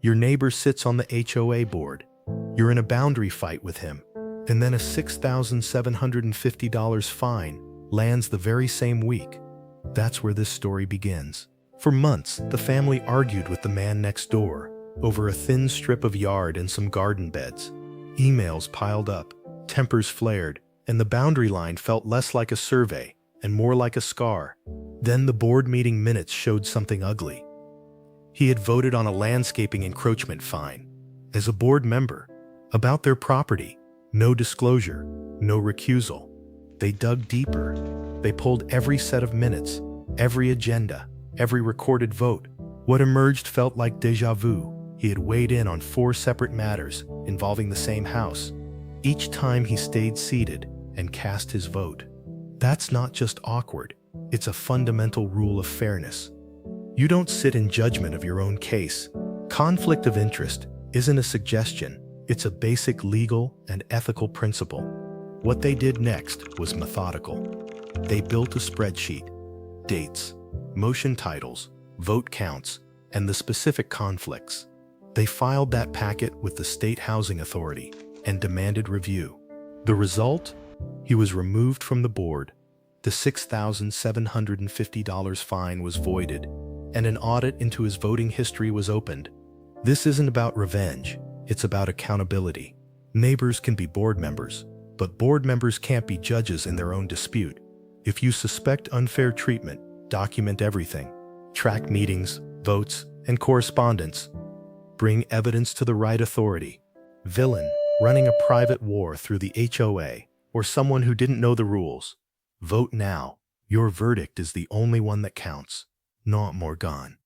Your neighbor sits on the HOA board. You're in a boundary fight with him. And then a $6,750 fine lands the very same week. That's where this story begins. For months, the family argued with the man next door over a thin strip of yard and some garden beds. Emails piled up, tempers flared, and the boundary line felt less like a survey and more like a scar. Then the board meeting minutes showed something ugly. He had voted on a landscaping encroachment fine. As a board member, about their property, no disclosure, no recusal. They dug deeper. They pulled every set of minutes, every agenda, every recorded vote. What emerged felt like déjà vu. He had weighed in on 4 separate matters involving the same house. Each time he stayed seated and cast his vote. That's not just awkward, it's a fundamental rule of fairness. You don't sit in judgment of your own case. Conflict of interest isn't a suggestion, it's a basic legal and ethical principle. What they did next was methodical. They built a spreadsheet, dates, motion titles, vote counts, and the specific conflicts. They filed that packet with the State Housing Authority and demanded review. The result? He was removed from the board. The $6,750 fine was voided, and an audit into his voting history was opened. This isn't about revenge, it's about accountability. Neighbors can be board members, but board members can't be judges in their own dispute. If you suspect unfair treatment, document everything. Track meetings, votes, and correspondence. Bring evidence to the right authority. Villain, running a private war through the HOA, or someone who didn't know the rules. Vote now. Your verdict is the only one that counts. Not Morgan.